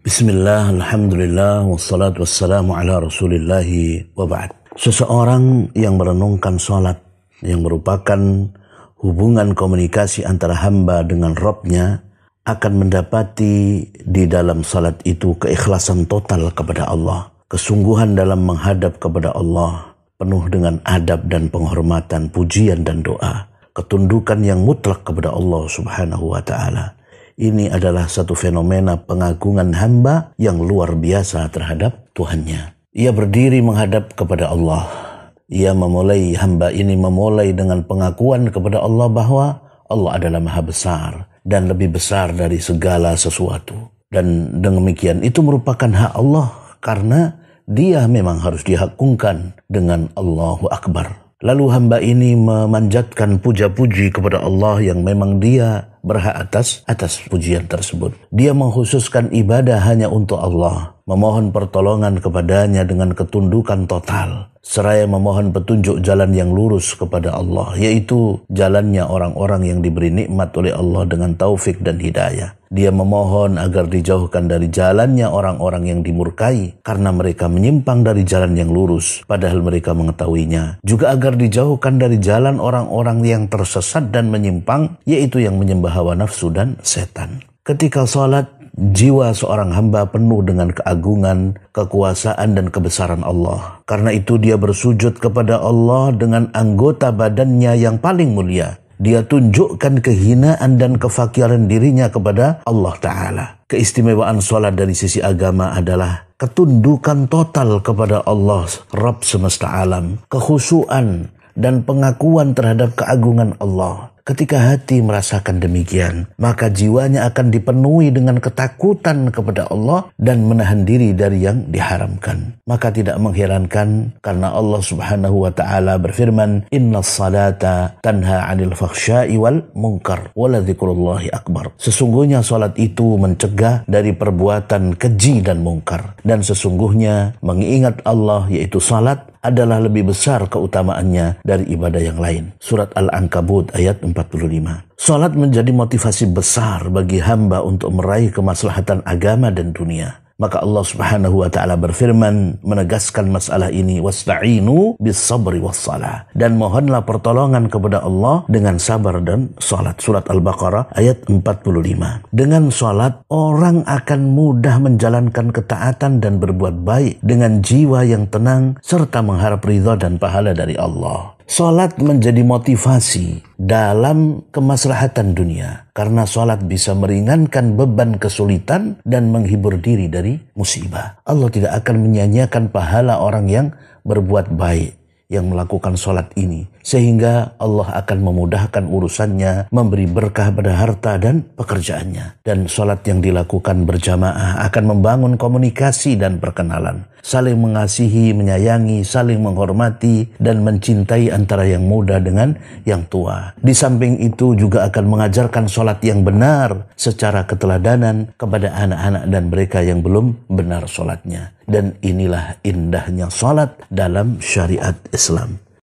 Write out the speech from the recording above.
Bismillah, alhamdulillah, wassalatu wassalamu ala rasulillahi wa ba'd. Seseorang yang merenungkan salat yang merupakan hubungan komunikasi antara hamba dengan Rabb-nya akan mendapati di dalam salat itu keikhlasan total kepada Allah, kesungguhan dalam menghadap kepada Allah, penuh dengan adab dan penghormatan, pujian dan doa, ketundukan yang mutlak kepada Allah Subhanahu wa ta'ala. Ini adalah satu fenomena pengagungan hamba yang luar biasa terhadap Tuhannya. Ia berdiri menghadap kepada Allah. Hamba ini memulai dengan pengakuan kepada Allah bahwa Allah adalah maha besar dan lebih besar dari segala sesuatu. Dan demikian itu merupakan hak Allah karena dia memang harus dihakungkan dengan Allahu Akbar. Lalu hamba ini memanjatkan puja-puji kepada Allah yang memang dia berhak atas pujian tersebut. Dia mengkhususkan ibadah hanya untuk Allah, memohon pertolongan kepadanya dengan ketundukan total, seraya memohon petunjuk jalan yang lurus kepada Allah, yaitu jalannya orang-orang yang diberi nikmat oleh Allah dengan taufik dan hidayah. Dia memohon agar dijauhkan dari jalannya orang-orang yang dimurkai karena mereka menyimpang dari jalan yang lurus padahal mereka mengetahuinya. Juga agar dijauhkan dari jalan orang-orang yang tersesat dan menyimpang, yaitu yang menyembah hawa nafsu dan setan. Ketika salat, jiwa seorang hamba penuh dengan keagungan, kekuasaan dan kebesaran Allah. Karena itu dia bersujud kepada Allah dengan anggota badannya yang paling mulia. Dia tunjukkan kehinaan dan kefakiran dirinya kepada Allah Ta'ala. Keistimewaan salat dari sisi agama adalah ketundukan total kepada Allah, Rabb semesta alam, kekhusyuan dan pengakuan terhadap keagungan Allah. Ketika hati merasakan demikian, maka jiwanya akan dipenuhi dengan ketakutan kepada Allah dan menahan diri dari yang diharamkan. Maka tidak mengherankan karena Allah Subhanahu wa ta'ala berfirman, "Innas salata tanha 'anil fakhsya'i wal munkar wa la dzikrullahi akbar." Sesungguhnya salat itu mencegah dari perbuatan keji dan mungkar, dan sesungguhnya mengingat Allah yaitu salat adalah lebih besar keutamaannya dari ibadah yang lain. Surat Al-Ankabut ayat 45. Salat menjadi motivasi besar bagi hamba untuk meraih kemaslahatan agama dan dunia. Maka Allah Subhanahu wa ta'ala berfirman menegaskan masalah ini, wasta'inu bis sabri was salah, dan mohonlah pertolongan kepada Allah dengan sabar dan salat. Surat Al-Baqarah ayat 45. Dengan salat orang akan mudah menjalankan ketaatan dan berbuat baik dengan jiwa yang tenang serta mengharap ridha dan pahala dari Allah. Salat menjadi motivasi dalam kemaslahatan dunia karena salat bisa meringankan beban kesulitan dan menghibur diri dari musibah. Allah tidak akan menyia-nyiakan pahala orang yang berbuat baik, yang melakukan salat ini, sehingga Allah akan memudahkan urusannya, memberi berkah pada harta dan pekerjaannya. Dan salat yang dilakukan berjamaah akan membangun komunikasi dan perkenalan, saling mengasihi, menyayangi, saling menghormati dan mencintai antara yang muda dengan yang tua. Di samping itu juga akan mengajarkan salat yang benar secara keteladanan kepada anak-anak dan mereka yang belum benar salatnya. Dan inilah indahnya salat dalam syariat Islam.